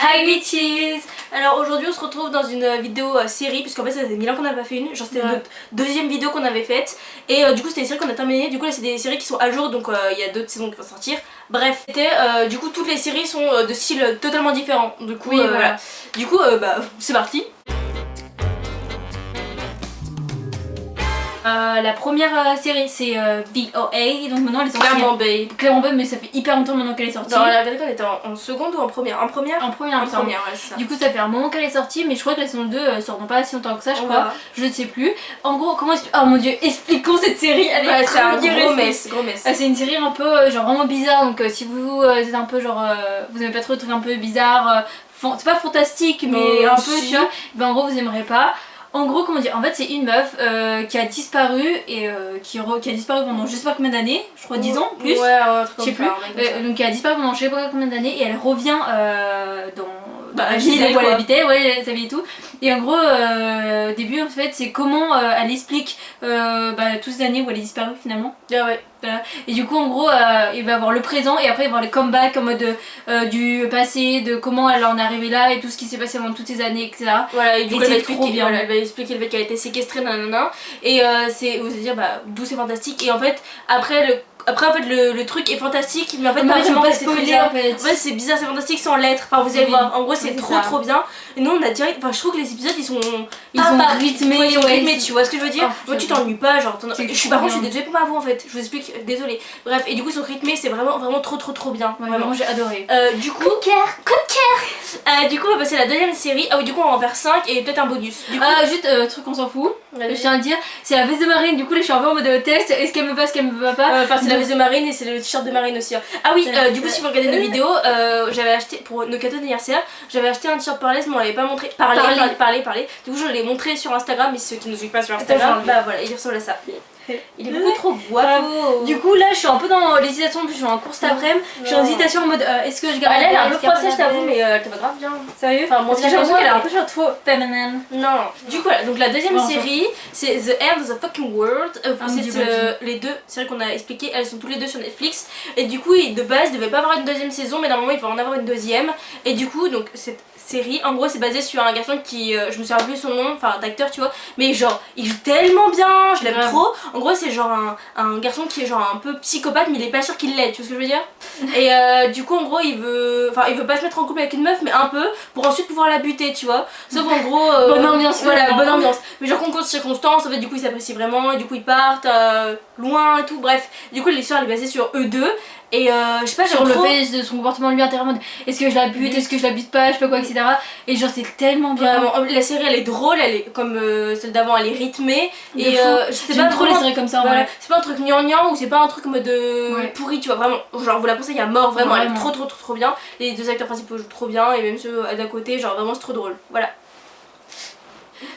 Hi bitches! Alors aujourd'hui on se retrouve dans une vidéo série, puisqu'en fait ça faisait 1000 ans qu'on n'a pas fait une, genre c'était notre deuxième vidéo qu'on avait faite. Et du coup c'était des séries qu'on a terminées, du coup là c'est des séries qui sont à jour, donc il y a d'autres saisons qui vont sortir. Bref, du coup toutes les séries sont de style totalement différent, du coup voilà. Du coup c'est parti! La première série c'est VOA, donc maintenant elle est sortie. Clairement Bay, mais ça fait hyper longtemps maintenant qu'elle est sortie. Non, la vérité elle était en seconde ou en première? En première, ouais, c'est ça. Du coup ça fait un moment qu'elle est sortie, mais je crois que la saison 2 sort dans pas si longtemps que ça, je crois. Je ne sais plus. En gros, comment oh mon dieu, expliquons cette série. Elle est c'est un gros mess. C'est une série un peu genre vraiment bizarre, donc si vous êtes un peu genre vous aimez pas trop les trucs un peu bizarres, c'est pas fantastique mais un peu tu vois, ben en gros vous aimerez pas. En gros, comment dire, en fait c'est une meuf qui a disparu et qui a disparu pendant je sais pas combien d'années, je crois 10 ans plus, je sais plus, donc qui a disparu pendant je sais pas combien d'années et elle revient dans la ville où elle habitait, sa vie et tout. Et en gros, au début en fait c'est comment elle explique toutes ces années où elle est disparue finalement. Voilà. Et du coup en gros il va avoir le présent et après il va avoir le comeback en mode du passé, de comment elle en est arrivée là et tout ce qui s'est passé pendant toutes ces années, etc. Voilà, et du coup elle va expliquer le fait qu'elle a été séquestrée, nanana. Et vous allez dire d'où c'est fantastique. Et en fait après le truc est fantastique, mais en fait je vais pas spoiler en fait. En fait c'est bizarre, c'est fantastique sans l'être, enfin vous allez voir, en gros c'est trop bien. Et nous on a direct, enfin je trouve que les épisodes ils sont rythmés, tu vois ce que je veux dire. Moi tu t'ennuies pas, genre par contre je suis désolée pour ma voix en fait, je vous explique, désolée. Bref, et du coup ils sont rythmés, c'est vraiment trop bien. Vraiment j'ai adoré. Du coup, coup de cœur. Du coup on va passer à la deuxième série. Ah oui, du coup on va en faire 5 et peut-être un bonus. Du coup, juste truc qu'on s'en fout, je tiens à dire, c'est la veste de marine, du coup là je suis un peu en mode test, est-ce qu'elle me va, est-ce qu'elle me va pas. Enfin c'est la veste de marine et c'est le t-shirt de marine aussi. Ah oui, du coup si vous regardez nos vidéos, j'avais acheté pour nos cadeaux d'anniversaire, j'avais acheté un t-shirt Parlez mais on l'avait pas montré. Parler. Du coup je l'ai montré sur Instagram, mais ceux qui nous suivent pas sur Instagram, voilà, il ressemble à ça. Il est beaucoup trop guapo. Du coup là je suis un peu dans l'hésitation, je suis en course d'après-midi, je suis en hésitation en mode est-ce que je garde. Elle est un peu froissée je t'avoue, mais elle te va grave bien. Sérieux? Enfin parce que j'ai l'impression qu'elle est un peu genre trop féminine. Non. Du coup voilà, donc la deuxième série c'est The End of the Fucking World. Les deux séries qu'on a expliquées, elles sont toutes les deux sur Netflix. Et du coup de base il devait pas avoir une deuxième saison, mais normalement il va en avoir une deuxième. Et du coup donc cette série en gros c'est basé sur un garçon qui je me souviens plus son nom, enfin d'acteur tu vois, mais genre il joue tellement bien, je l'aime trop. En gros c'est genre un garçon qui est genre un peu psychopathe, mais il est pas sûr qu'il l'est, tu vois ce que je veux dire. Et du coup en gros il veut pas se mettre en couple avec une meuf, mais un peu pour ensuite pouvoir la buter, tu vois. Sauf en gros bonne ambiance, voilà, bonne ambiance, mais genre concours de circonstances, en fait du coup ils s'apprécient vraiment et du coup ils partent loin et tout. Bref, du coup l'histoire elle est basée sur eux deux. Et je sais pas, sur le fait de son comportement lui intérieur, est-ce que je la bute, est-ce que je la bute pas, je sais pas quoi, etc. Et genre c'est tellement bien. La série elle est drôle, elle est comme celle d'avant, elle est rythmée. Et je sais pas trop les séries comme ça. Voilà. C'est pas un truc gnangnan ou c'est pas un truc mode pourri, tu vois, vraiment. Genre vous la conseille à mort, vraiment, elle est trop bien. Les deux acteurs principaux jouent trop bien et même ceux d'à côté, genre vraiment c'est trop drôle. Voilà.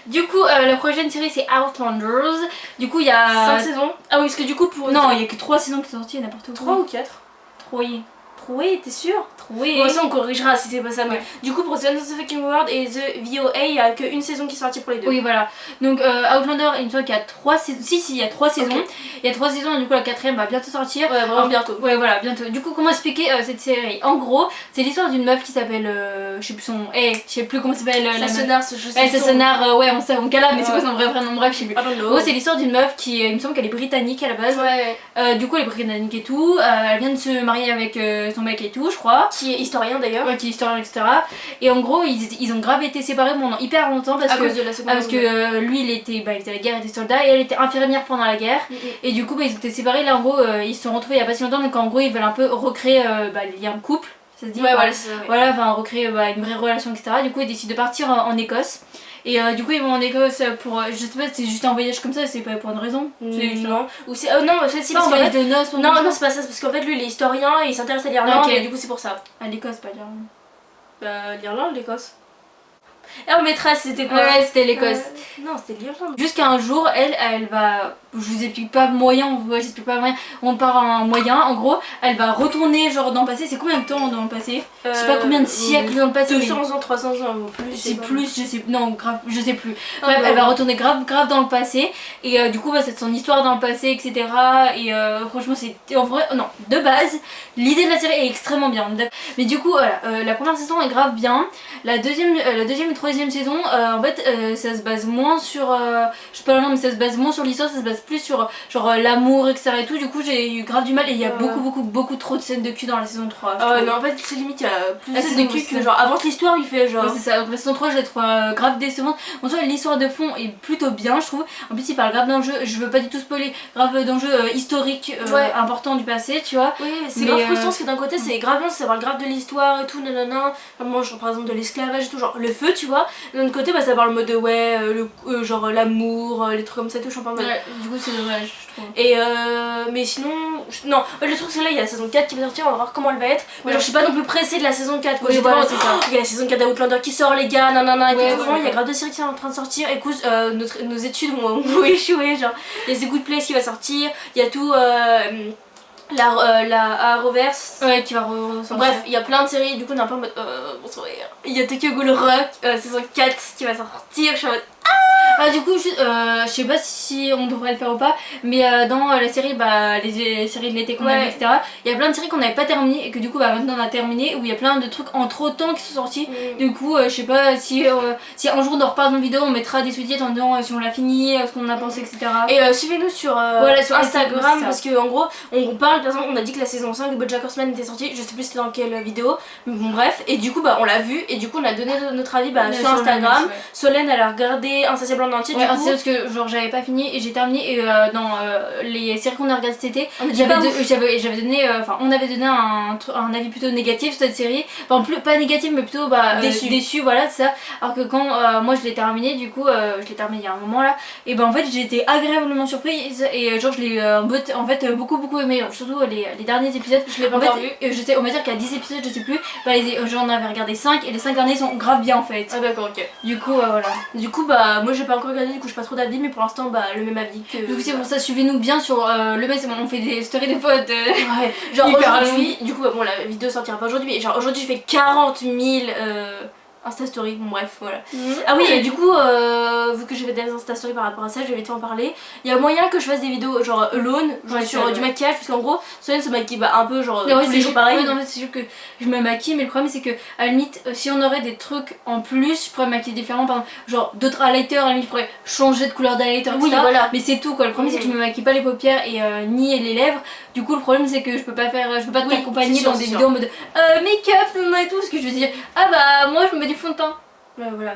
Du coup la prochaine série c'est Outlanders. Du coup il y a 5 saisons. Ah oui, parce que du coup pour... Non, il y a que 3 saisons qui sont sorties, n'importe où. 3 ou 4. 3, t'es sûr? Bon ça on corrigera si c'est pas ça, mais du coup pour The End of the Fucking World et The VOA il y a qu'une saison qui est sortie pour les deux. Oui voilà, donc Outlander il me semble qu'il y a 3 saisons, il y a 3 saisons. Il y a 3 saisons, du coup la 4ème va bientôt sortir. Ouais vraiment bientôt. Ouais voilà, bientôt. Du coup comment expliquer cette série? En gros c'est l'histoire d'une meuf qui s'appelle, je sais plus son nom, je sais plus comment s'appelle la Sassenard, ouais on cala, mais c'est quoi son vrai nom, bref je sais plus. En gros c'est l'histoire d'une meuf qui, il me semble qu'elle est britannique à la base. Du coup elle est britannique et tout, elle vient de se marier avec son mec et tout je crois. Qui est historien d'ailleurs. Ouais, qui est historien etc. Et en gros ils ont grave été séparés pendant hyper longtemps parce que lui il était à la guerre, il était soldat et elle était infirmière pendant la guerre. Et du coup ils ont été séparés, là en gros ils se sont retrouvés il y a pas si longtemps, donc en gros ils veulent un peu recréer les liens de couple. Ça se dit voilà, recréer une vraie relation etc. Du coup ils décident de partir en Écosse. Et du coup ils vont en Écosse pour, je sais pas, c'est juste un voyage comme ça, c'est pas pour une raison. Non, ou c'est non en fait c'est parce qu'en fait de noces. Non c'est pas ça, c'est parce qu'en fait lui il est historien et il s'intéresse à l'Irlande et du coup c'est pour ça. À l'Écosse pas l'Irlande. L'Irlande, l'Écosse. Et en maîtresse, c'était quoi? Ouais, c'était l'Écosse. Non, c'était l'Irlande. Jusqu'à un jour, elle va. Je vous explique pas moyen, j'explique pas moyen. On part en moyen. En gros, elle va retourner genre dans le passé. C'est combien de temps dans le passé? Je sais pas combien de siècles dans le passé. 200 ans, 300 ans, plus. C'est plus, je sais. Non, grave, je sais plus. Bref, elle va retourner grave dans le passé. Et du coup, bah, c'est son histoire dans le passé, etc. Et franchement, c'est. En vrai, non, de base, l'idée de la série est extrêmement bien. Mais du coup, voilà, la première saison est grave bien. La deuxième et troisième saison, en fait, ça se base moins sur. Je sais pas le nom, mais ça se base moins sur l'histoire, ça se base plus sur genre l'amour, etc. et tout. Du coup, j'ai eu grave du mal et il y a beaucoup trop de scènes de cul dans la saison 3. Mais en fait, c'est limite, il y a plus de scènes de cul que genre avant l'histoire, il fait genre. Ouais, c'est ça, donc la saison 3, je la trouve grave décevante. Bon, soit l'histoire de fond est plutôt bien, je trouve. En plus, il parle grave d'enjeux, je veux pas du tout spoiler, grave d'enjeux historiques importants du passé, tu vois. Oui, c'est grave frustrant parce que d'un côté, c'est grave bien, ça parle grave de l'histoire et tout, nanana. Comme moi, genre par exemple de l'esclavage et tout, genre le feu, tu vois. D'un autre côté, bah, ça parle en mode genre l'amour, les trucs comme ça, tout, je parle. Ouais, du coup, c'est dommage, je trouve. Et mais sinon, non, en fait, le truc c'est que là, il y a la saison 4 qui va sortir, on va voir comment elle va être. Mais genre, je suis pas non plus pressée de la saison 4, quoi. Oui, voilà, c'est ça. Il y a la saison 4 d'Outlander qui sort, les gars, nanana. Et franchement, il y a grave de séries qui sont en train de sortir. Écoute, nos études vont échouer, genre. Il y a The Good Place qui va sortir, il y a tout. La Arrowverse qui va bref, il y a plein de séries, du coup on est un peu en mode bonsoir. Il y a Tokyo Ghoul Rock saison 4 qui va sortir, je suis en mode du coup, je sais pas si on devrait le faire ou pas, mais dans la série, bah, les séries de l'été qu'on a vu, etc., il y a plein de séries qu'on n'avait pas terminées et que du coup, bah, maintenant on a terminé, où il y a plein de trucs en trop temps qui sont sortis. Du coup, je sais pas si un jour on reparle dans une vidéo, on mettra des sous-titres en disant si on l'a fini, ce qu'on a pensé, etc. Et suivez-nous sur Instagram, parce que en gros, on parle, par exemple, on a dit que la saison 5 de BoJack Horseman était sortie, je sais plus c'était dans quelle vidéo, mais bon, bref, et du coup, bah, on l'a vu, et du coup, on a donné notre avis sur Instagram. Solène, elle a regardé Insatiable en entier, du coup. C'est parce que genre j'avais pas fini et j'ai terminé et dans les séries qu'on a regardées cet été, j'avais donné, enfin on avait donné un avis plutôt négatif sur cette série, enfin plus pas négatif mais plutôt déçu, voilà c'est ça. Alors que quand moi je l'ai terminé, du coup je l'ai terminé il y a un moment là, et ben en fait j'ai été agréablement surprise et genre je l'ai en fait beaucoup aimé, surtout les derniers épisodes. Je l'ai pas encore vu. Je sais, on va dire qu'il y a 10 épisodes, je sais plus, bah, j'en avais regardé 5 et les 5 derniers sont grave bien en fait. Ah d'accord, ok. Du coup voilà. Du coup bah moi j'ai pas encore regardé, du coup j'ai pas trop d'avis, mais pour l'instant bah le même avis que. Du coup c'est pour ça, suivez-nous bien sur le mail, on fait des stories des fois de. Genre aujourd'hui, du coup bon la vidéo sortira pas aujourd'hui, mais genre aujourd'hui je fais 40 000 Insta Story, bon bref voilà. Ah oui, et du coup vu que j'ai fait des Insta Story par rapport à ça, je vais vite en parler. Il y a moyen que je fasse des vidéos genre alone, genre sur du maquillage, parce qu'en gros Solène se maquille un peu genre tous les jours pareil. Oui, non mais c'est sûr que je me maquille, mais le problème c'est que à la limite si on aurait des trucs en plus, je pourrais me maquiller différemment, par exemple genre d'autres highlighters, à la limite je pourrais changer de couleur d'highlighter, oui, voilà. Mais c'est tout quoi. Le problème c'est que je me maquille pas les paupières et ni les lèvres. Du coup le problème c'est que je peux pas t'accompagner dans des vidéos en mode make-up et tout, parce que je veux dire ah bah moi je me mets du fond de teint. Ouais, voilà.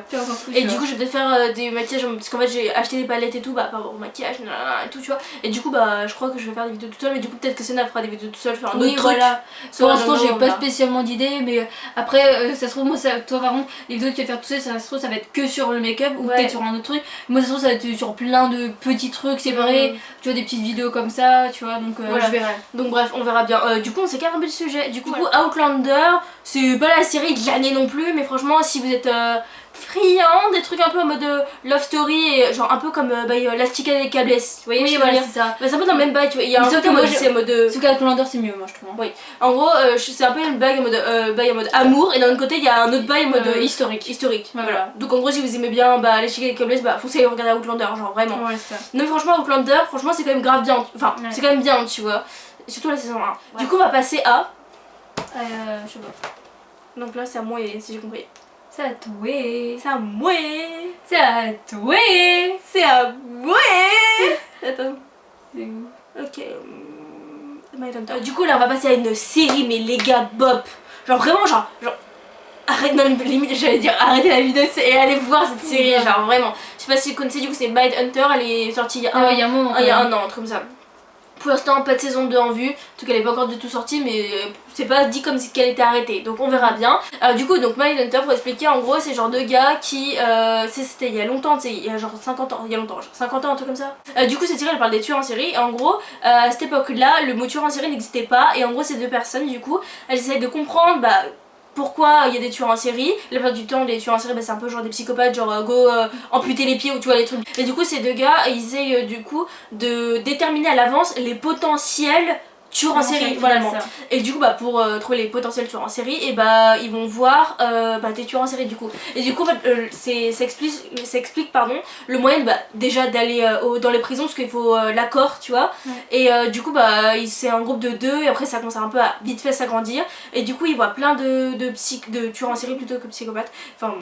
Et du coup je vais peut-être faire des maquillages parce qu'en fait j'ai acheté des palettes et tout bah par rapport au maquillage et tout tu vois, et du coup bah je crois que je vais faire des vidéos toute seule, mais du coup peut-être que Senna fera des vidéos toute seule, faire un autre truc. Voilà. Pour l'instant j'ai pas spécialement d'idée, mais après ça se trouve moi toi par contre les vidéos que tu vas faire tout seul, ça se trouve ça va être que sur le make-up ou peut-être sur un autre truc. Moi ça se trouve ça va être sur plein de petits trucs séparés, tu vois, des petites vidéos comme ça, tu vois, donc je verrai. Donc bref on verra bien. Du coup on s'écarte un peu du sujet. Du coup Outlander c'est pas la série de l'année non plus, mais franchement si vous êtes friand des trucs un peu en mode love story et genre un peu comme La Chica des Cables, vous voyez, oui voilà c'est ça. Bah, c'est un peu dans le même bail, tu vois, il y a un truc en mode c'est en mode ce cas Outlander c'est mieux moi je trouve. Oui. En gros c'est un peu une bail en mode amour, et d'un autre côté il y a un autre bail en mode historique. Voilà. Donc en gros si vous aimez bien La Chica des Cables, bah foncez regarder Outlander, genre vraiment. Ouais c'est ça. Non mais franchement Outlander, franchement c'est quand même grave bien, enfin c'est quand même bien tu vois, surtout la saison 1. Du coup on va passer à je sais pas. Donc là c'est à moi si j'ai compris. C'est à toi. C'est à moi. C'est à toi. C'est à moi. Attends. C'est où? Ok. Du coup là on va passer à une série, mais les gars bop. Genre vraiment genre arrête, même limite j'allais dire arrêtez la vidéo et allez voir cette série, genre vraiment. Je sais pas si vous connaissez, du coup c'est Mindhunter, elle est sortie il y a un an, un truc comme ça. Pour l'instant pas de saison 2 en vue, en tout cas elle est pas encore du tout sortie, mais c'est pas dit comme si qu'elle était arrêtée, donc on verra bien. Du coup donc Mindhunter, pour expliquer en gros c'est genre deux gars qui, c'était il y a longtemps, il y a genre 50 ans, genre 50 ans un truc comme ça. Du coup cette série elle parle des tueurs en série, et en gros à cette époque là le mot tueur en série n'existait pas, et en gros ces deux personnes du coup elles essayent de comprendre pourquoi il y a des tueurs en série. La plupart du temps les tueurs en série c'est un peu genre des psychopathes, genre go amputer les pieds ou tu vois les trucs. Et du coup ces deux gars ils essayent du coup de déterminer à l'avance les potentiels tueurs en série, voilà. Et du coup pour trouver les potentiels tueurs en série, et ils vont voir des tueurs en série du coup. Et du coup ça explique pardon le moyen déjà d'aller dans les prisons parce qu'il faut l'accord, tu vois. Et du coup c'est un groupe de 2 et après ça commence un peu à vite fait s'agrandir. Et du coup ils voient plein de tueurs en série plutôt que psychopathes. Enfin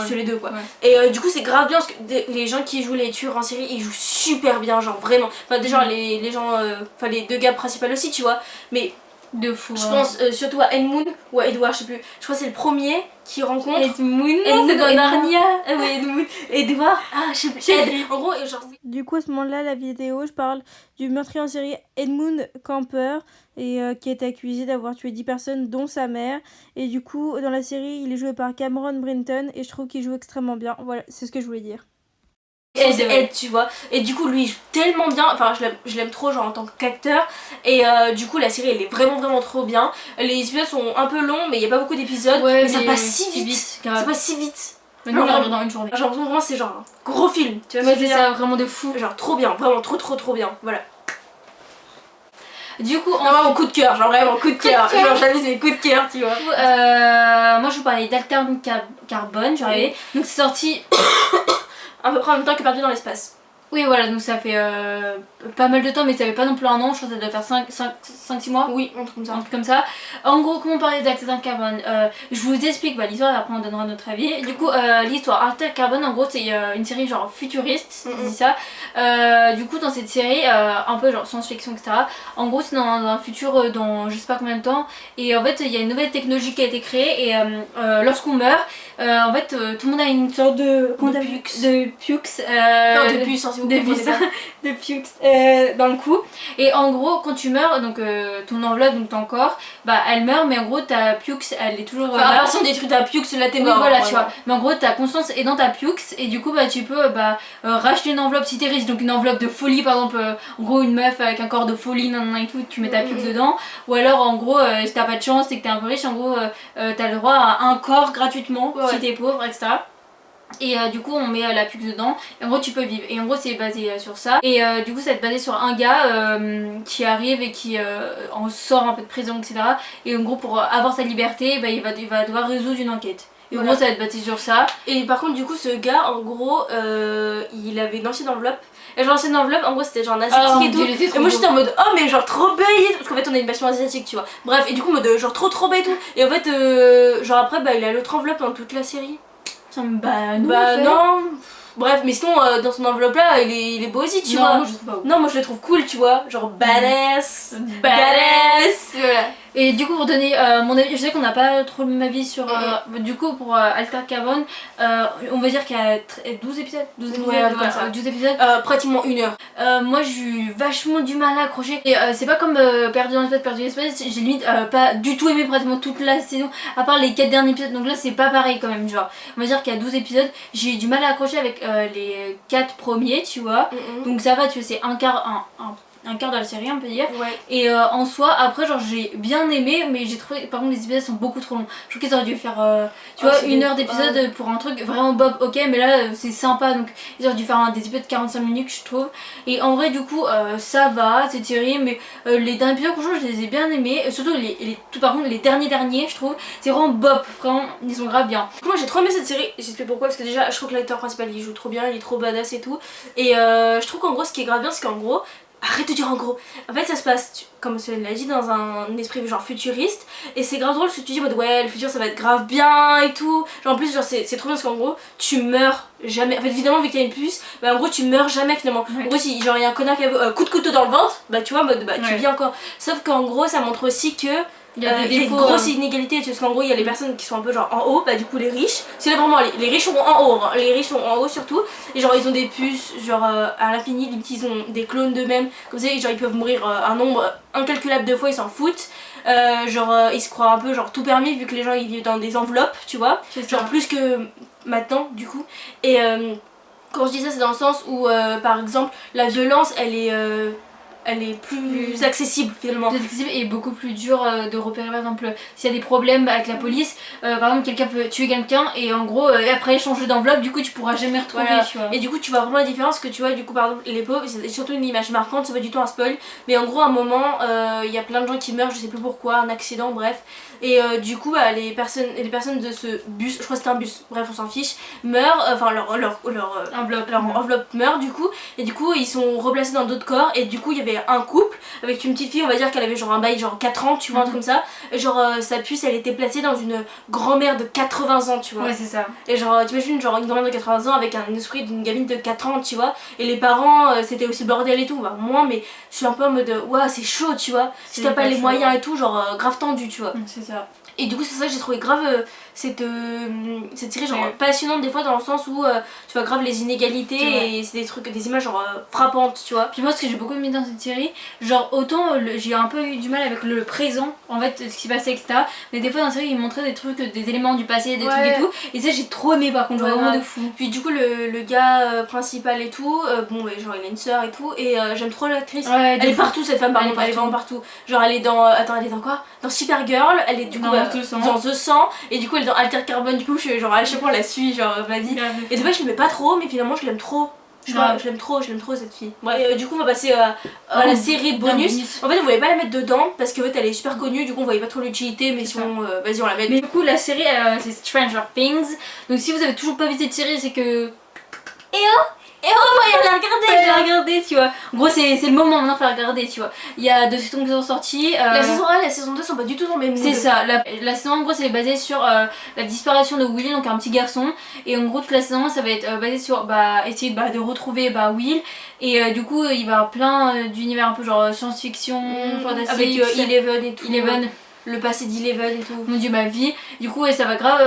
c'est les deux quoi. Et du coup c'est grave bien parce que les gens qui jouent les tueurs en série ils jouent super bien, genre vraiment. Enfin déjà les gens, les deux gars principaux aussi, tu vois, mais de fou. Je pense surtout à Edmund ou à Edward, je sais plus. Je crois que c'est le premier qui rencontre. Edmund, c'est dans Narnia. Oui, Edmund. Edward, je sais plus. En gros, genre. Du coup, à ce moment-là, la vidéo, je parle du meurtrier en série Edmund Kemper et qui est accusé d'avoir tué 10 personnes, dont sa mère. Et du coup, dans la série, il est joué par Cameron Brinton et je trouve qu'il joue extrêmement bien. Voilà, c'est ce que je voulais dire. Ed, tu vois, et du coup lui il joue tellement bien, enfin je l'aime trop genre en tant qu'acteur. Et du coup la série elle est vraiment trop bien. Les épisodes sont un peu longs mais il n'y a pas beaucoup d'épisodes, mais ça passe si vite, ça passe si vite. Maintenant on regarde dans une journée. J'ai l'impression vraiment c'est genre un gros film, tu vois. C'est ça, vraiment de fou. Genre trop bien, vraiment trop bien, voilà. Du coup, mon coup de cœur, genre vraiment coup de cœur. Genre j'avise mes coups de cœur, tu vois. Moi je vous parlais d'Alterne Carbone, j'arrivais. Donc c'est sorti à peu près en même temps que Perdu dans l'espace. Oui voilà, donc ça fait pas mal de temps mais ça fait pas non plus un an, je crois que ça doit faire 5-6 mois. Oui, un truc comme ça. En gros, comment parler d'Alterne Carbone, je vous explique l'histoire et après on donnera notre avis. Du coup l'histoire Alterne Carbone en gros c'est une série genre futuriste, je dis ça. Du coup dans cette série, un peu genre science-fiction etc. En gros c'est dans un futur dans je sais pas combien de temps. Et en fait il y a une nouvelle technologie qui a été créée et lorsqu'on meurt, en fait tout le monde a une sorte de de pukes dans le cou. Et en gros quand tu meurs, donc ton enveloppe, donc ton corps, elle meurt mais en gros ta pukes elle est toujours à part si on détruit ta pukes là t'es mort. Voilà tu vois. Mais en gros ta conscience est dans ta pukes et du coup tu peux racheter une enveloppe si t'es riche, donc une enveloppe de folie par exemple, en gros une meuf avec un corps de folie et tout, tu mets ta pukes dedans. Ou alors en gros si t'as pas de chance et que t'es un peu riche, en gros t'as le droit à un corps gratuitement si t'es pauvre etc. Et du coup on met la pukes dedans et en gros tu peux vivre. Et en gros c'est basé sur ça. Et du coup ça va être basé sur un gars qui arrive et qui en sort un peu de prison etc. Et en gros pour avoir sa liberté il va devoir résoudre une enquête. Et en gros ça va être basé sur ça. Et par contre du coup ce gars en gros il avait une ancienne enveloppe. Et genre l'ancienne enveloppe en gros c'était genre asiatique et tout. Et moi j'étais en mode oh mais genre trop belle, parce qu'en fait on a une version asiatique tu vois. Bref, et du coup mode genre trop belle et tout. Et en fait genre après il a l'autre enveloppe dans toute la série. Non. Bref, mais sinon dans son enveloppe là il est beau aussi tu vois. Moi, je sais pas où. Non moi je le trouve cool tu vois, genre badass. Voilà. Et du coup pour donner mon avis, je sais qu'on n'a pas trop le même avis sur du coup pour Alter Carbone, on va dire qu'il y a 12 épisodes, 12 épisodes, pratiquement 1 heure. Moi j'ai eu vachement du mal à accrocher et c'est pas comme Perdu dans l'espace, j'ai limite pas du tout aimé pratiquement toute la saison à part les 4 derniers épisodes, donc là c'est pas pareil quand même, genre on va dire qu'il y a 12 épisodes, j'ai eu du mal à accrocher avec les 4 premiers tu vois. Donc ça va, tu vois, c'est un quart de la série on peut dire. Et en soi après genre j'ai bien aimé, mais j'ai trouvé par contre les épisodes sont beaucoup trop longs. Je trouve qu'ils auraient dû faire tu vois 1 heure d'épisode pour un truc vraiment bob, ok, mais là c'est sympa, donc ils auraient dû faire des épisodes de 45 minutes je trouve. Et en vrai du coup ça va cette série, mais les derniers épisodes franchement je les ai bien aimés, surtout par contre les derniers je trouve c'est vraiment bob, vraiment ils sont grave bien. Moi j'ai trop aimé cette série, j'explique pourquoi, parce que déjà je trouve que l'acteur principal il joue trop bien, il est trop badass et tout. Et je trouve qu'en gros ce qui est grave bien c'est qu'en gros, arrête de dire en gros. En fait ça se passe, comme elle l'a dit, dans un esprit genre futuriste. Et c'est grave drôle parce que tu dis en mode ouais le futur ça va être grave bien et tout. Genre en plus genre c'est trop bien parce qu'en gros tu meurs jamais. En fait évidemment vu qu'il y a une puce, en gros tu meurs jamais finalement. En gros si genre il y a un connard qui a coup de couteau dans le ventre, tu vois en mode tu vis encore. Sauf qu'en gros ça montre aussi que il y a des grosses inégalités parce qu'en gros il y a les personnes qui sont un peu genre en haut, du coup les riches, c'est là vraiment les riches sont en haut, les riches sont en haut surtout, et genre ils ont des puces genre à l'infini, ils ont des clones d'eux-mêmes, comme ça genre ils peuvent mourir un nombre incalculable de fois, ils s'en foutent. Genre ils se croient un peu genre tout permis vu que les gens ils vivent dans des enveloppes tu vois, genre plus que maintenant du coup. Et quand je dis ça c'est dans le sens où par exemple la violence elle est elle est plus accessible finalement. Plus accessible et beaucoup plus dur de repérer par exemple s'il y a des problèmes avec la police. Par exemple quelqu'un peut tuer quelqu'un et en gros après changer d'enveloppe, du coup tu pourras jamais retrouver. Voilà. Tu vois. Et du coup tu vois vraiment la différence que tu vois du coup par exemple les pauvres, c'est surtout une image marquante, c'est pas du tout un spoil, mais en gros à un moment il y a plein de gens qui meurent, je sais plus pourquoi, un accident, bref. Et du coup les personnes de ce bus, je crois que c'était un bus, bref on s'en fiche, meurent, enfin leur enveloppe meurt du coup, et du coup ils sont replacés dans d'autres corps, et du coup il y avait un couple avec une petite fille, on va dire qu'elle avait genre un bail genre 4 ans, tu vois, un truc comme ça, et genre sa puce elle était placée dans une grand-mère de 80 ans, tu vois. Ouais c'est ça. Et genre t'imagines genre une grand-mère de 80 ans avec un esprit d'une gamine de 4 ans, tu vois, et les parents c'était aussi le bordel et tout, bah moi mais je suis un peu en mode ouah c'est chaud, tu vois, si t'as pas les moyens et tout, genre grave tendu, tu vois. C'est ça. Et du coup c'est ça que j'ai trouvé grave cette série genre passionnante des fois dans le sens où tu vois grave les inégalités et c'est des images genre frappantes, tu vois. Puis moi ce que j'ai beaucoup aimé dans cette série, genre autant j'ai un peu eu du mal avec le présent en fait ce qui s'est passé etc, mais des fois dans la série ils montraient des trucs, des éléments du passé, des trucs et tout, et ça j'ai trop aimé par contre, genre vraiment de fou. Puis du coup le gars principal et tout, bon genre il a une sœur et tout, et j'aime trop l'actrice, elle est partout cette femme par contre, elle est vraiment partout, genre elle est dans, attends elle est dans quoi, dans Supergirl, elle est du coup dans The 100, et du coup elle est dans Alter Carbone, du coup je suis genre à chaque fois on la suit, genre vas-y, et de base je l'aimais pas trop mais finalement je l'aime trop. Je l'aime trop cette fille. Et du coup on va passer à la série bonus. En fait on voulait pas la mettre dedans parce qu'en fait elle est super connue, du coup on voyait pas trop l'utilité, mais si on vas-y on la met. Mais du coup la série c'est Stranger Things, donc si vous avez toujours pas vu cette série c'est que... Et on va la regarder, je l'ai regardé, tu vois. En gros, c'est le moment maintenant de faire regarder, tu vois. Il y a 2 saisons qui sont sorties. La saison 1 et la saison 2 sont pas du tout dans le même mood. C'est ça. La saison 1, en gros, c'est basé sur la disparition de Will, donc un petit garçon. Et en gros, toute la saison 1, ça va être basé sur essayer de retrouver Will. Et du coup, il va y avoir plein d'univers un peu genre science-fiction, fantastique. Avec Eleven et tout. Eleven. Le passé d'Eleven et tout. Mon dieu, ma vie. Du coup, ça va grave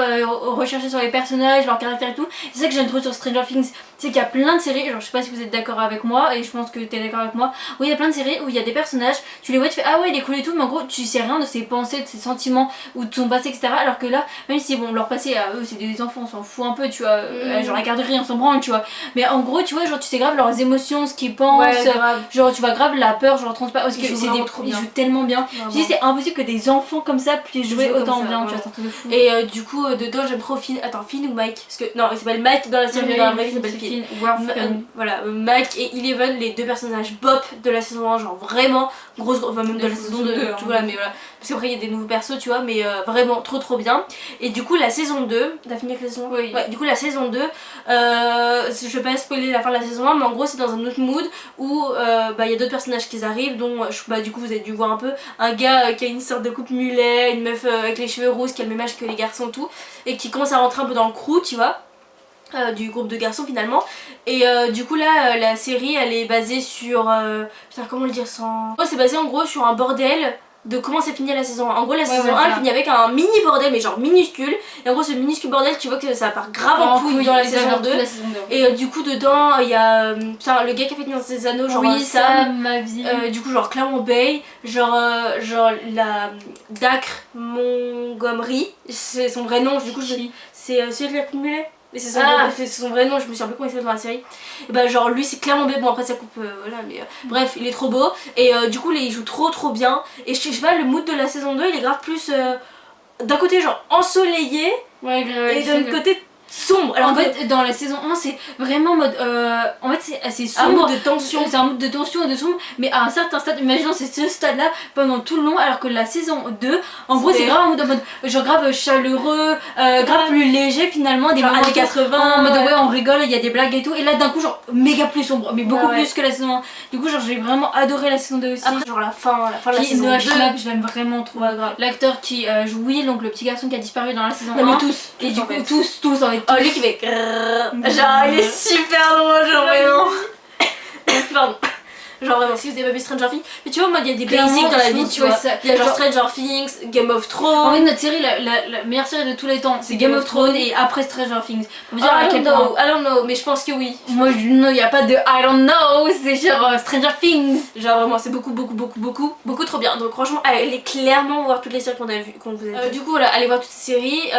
rechercher sur les personnages, leurs caractères et tout. C'est ça que j'aime trop sur Stranger Things. C'est qu'il y a plein de séries, genre je sais pas si vous êtes d'accord avec moi, et je pense que t'es d'accord avec moi, où il y a plein de séries où il y a des personnages, tu les vois, tu fais ah ouais, il est cool et tout, mais en gros, tu sais rien de ses pensées, de ses sentiments, ou de son passé, etc. Alors que là, même si bon, leur passé à eux, c'est des enfants, on s'en fout un peu, tu vois, genre la garderie, on s'en branle, tu vois. Mais en gros, tu vois, genre tu sais grave leurs émotions, ce qu'ils pensent, genre tu vois grave la peur, genre transparaître, parce que ils jouent tellement bien. Je dis, c'est impossible que des enfants comme ça puissent jouer autant bien, tu vois, c'est un truc de fou. Et du coup, dedans, j'aime trop Finn. Attends, Finn ou Mike? Parce que non, il s'appelle Mike dans la série, mais dans la vraie vie, il s'appelle Finn. Voilà, Mike et Eleven, les deux personnages bop de la saison 1, genre vraiment grosse, enfin même de la saison 2, tout voilà, mais voilà. Parce qu'après il y a des nouveaux persos, tu vois, mais vraiment trop bien. Et du coup, la saison 2, t'as fini avec la saison 1? Oui. Ouais, du coup, la saison 2, je vais pas spoiler la fin de la saison 1, mais en gros, c'est dans un autre mood où il y a d'autres personnages qui arrivent, dont du coup, vous avez dû voir un peu un gars qui a une sorte de coupe mulet, une meuf avec les cheveux roses qui a le même âge que les garçons, tout, et qui commence à rentrer un peu dans le crew, tu vois. Du groupe de garçons finalement, et du coup là la série elle est basée sur putain comment le dire sans... c'est basé en gros sur un bordel de comment ça finit la saison 1. En gros la saison 1 elle finit avec un mini bordel mais genre minuscule, et en gros ce minuscule bordel tu vois que ça part grave en couille dans la saison 2, et du coup dedans il y a le gars qui a fait dans ses anneaux, genre Sam, ma vie. Du coup genre Clermont Bay, genre la Dacre Montgomery, c'est son vrai nom, du coup c'est celui qui a cumulé. Mais c'est son vrai nom, je me souviens plus comment il s'appelle dans la série. Et bah genre lui c'est clairement bon, après ça coupe voilà, mais bref il est trop beau, et du coup il joue trop bien, et je sais pas, le mood de la saison 2 il est grave plus d'un côté genre ensoleillé, et d'un côté sombre. Alors en fait dans la saison 1 c'est vraiment mode en fait c'est assez sombre, un mood de tension, c'est un mood de tension et de sombre, mais à un certain stade, imaginons c'est ce stade là pendant tout le long, alors que la saison 2 en gros c'est grave un mood en mode genre grave chaleureux, grave plus léger finalement, des moments années 80 en mode ouais on rigole, il y a des blagues et tout, et là d'un coup genre méga plus sombre, mais beaucoup plus que la saison 1. Du coup genre j'ai vraiment adoré la saison 2 aussi. Après genre la fin de la saison 2 je l'aime vraiment trop. L'acteur qui joue Will, donc le petit garçon qui a disparu dans la saison 1, mais tous et du coup tous en fait. Oh lui qui fait genre il est super drôle, genre vraiment. Pardon. Genre vraiment, si vous avez pas vu Stranger Things, mais tu vois, moi il y a des basics dans la vie, tu vois. Il y a genre Stranger Things, Game of Thrones. En fait, notre série, la meilleure série de tous les temps, c'est Game of Thrones, et après Stranger Things. On peut dire à quel point. I don't know, mais je pense que oui. Moi, il n'y a pas de I don't know, c'est genre Stranger Things. Genre vraiment, c'est beaucoup trop bien. Donc franchement, allez clairement voir toutes les séries qu'on vous a vues. Du coup, voilà, allez voir toutes ces séries.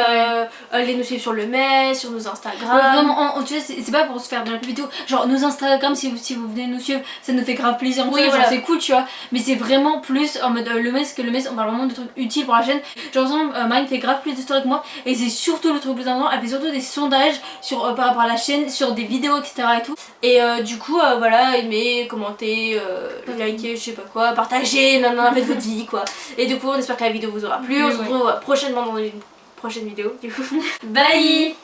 Allez nous suivre sur le mail, sur nos Instagram. Vraiment, tu sais, c'est pas pour se faire de la pub et tout. Genre, nos Instagram, si vous venez nous suivre, ça nous fait grave grave plaisir en voilà. c'est cool tu vois, mais c'est vraiment plus en mode le mess on parle vraiment de trucs utiles pour la chaîne. Genre Marine fait grave plus de stories que moi et c'est surtout le truc le plus important, elle fait surtout des sondages sur, par rapport à la chaîne, sur des vidéos etc et tout. Et du coup voilà, aimez, commentez, likez, je sais pas quoi, partagez, faites votre vie quoi. Et du coup on espère que la vidéo vous aura plu, on se retrouve prochainement dans une prochaine vidéo du coup. Bye.